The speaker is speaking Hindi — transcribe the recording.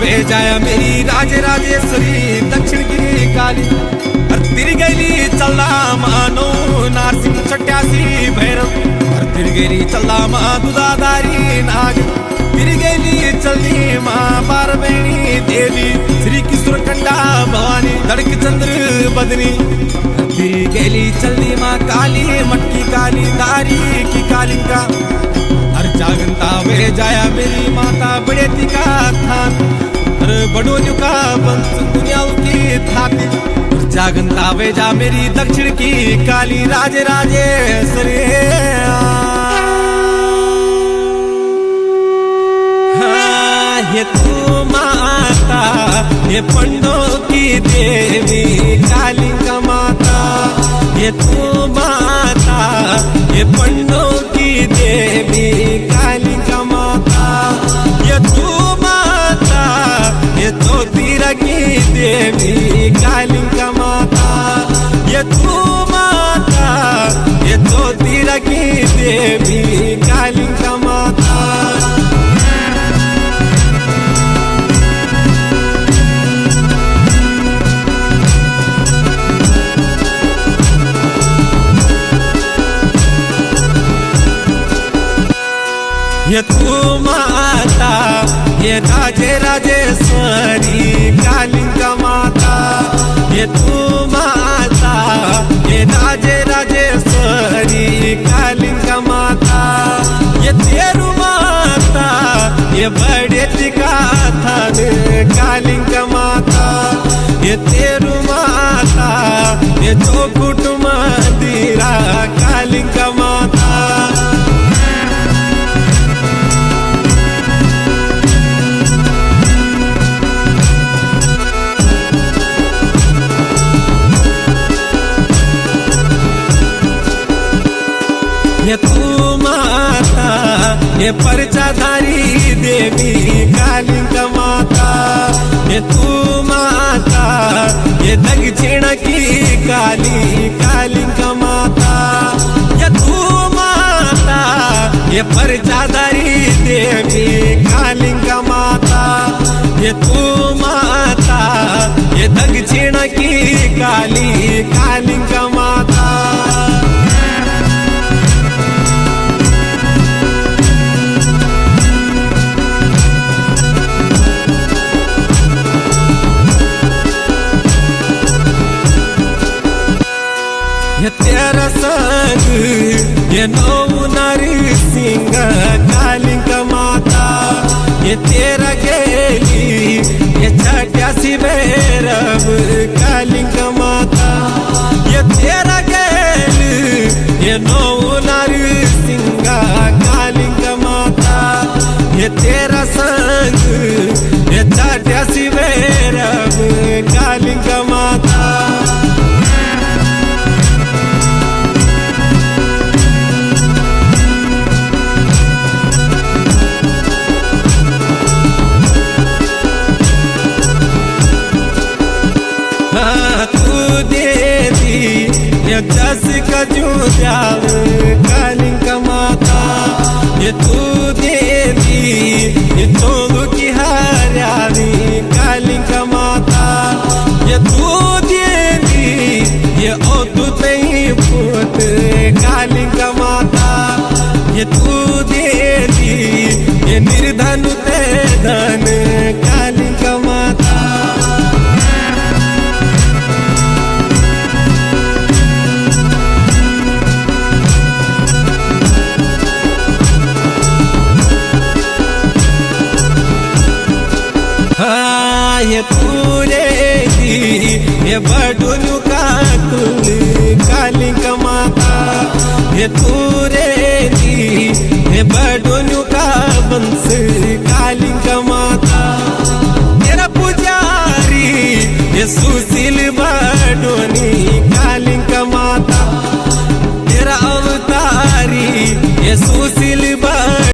वे जाया मेरी राजे राजेश्वरी दक्षिण गिरी काली। तिरी गेली चल्ला मानो नारसिंह चट्यासी भैरव। तिरी गेली चल्ला मा दुधाधारी नाग। तिरी गेली चलनी माँ पार्वती देवी श्री किशोर कंडा भवानी धड़क चंद्र बदनी। तिरी गेली चलनी माँ काली मटकी काली दारी की कालिंगा। हर जागंता वे जाया मेरी माता बड़ेती का थान। हर बड़ोन्यू का बंस दुनिया की थाती। जागंता वे जा मेरी दक्षिण की काली राजे राजेश्वरी। ये तू माता ये पंडों की देवी कालिंगा माता। ये तू माता ये पंडों की देवी कालिंगा माता। ये तू माता ये तो तीरा की देवी कालिंगा माता। ये तू माता ये तो तीरा की देवी कालिंगा माता। ये तू माता ये राजे राजेश्वरी कालिंगा माता। ये तू माता ये राजे राजेश्वरी कालिंगा माता। ये तेरू माता ये बड़े टिका थान कालिंगा माता। ये तेरू माता ये जो कुटुंब दीरा कालिंगा माता। ये तू माता ये परचाधारी देवी कालिंगा माता। ये तू माता ये दक्षिण की काली कालिंगा माता। ये तू माता ये परचाधारी देवी कालिंगा माता। ये तू माता ये दक्षिण की काली कालिंगा माता। ये तेरा संग ये नौ नरसिंह कालिंगा माता। ये तेरा गेली ये चट्यासी भैरव कालिंगा माता। ये तेरा गेल ये नौ नरसिंह कालिंगा माता। ये तेरा संग ये चट्यासी भैरव कालिंगा माता। तू देती ये जस का जुद्याल कालिंगा माता। ये तू देती ये चोलू की हरियाली कालिंगा माता। ये तू देती ये अद्भुत पुत कालिंगा माता। ये तू देती ये निर्धन ते धन कालिंगा माता। ये पूरे दी ये बड़ोन्यू का कुल कालिंगा माता। ये पूरे दी ये बड़ोन्यू का बंस काली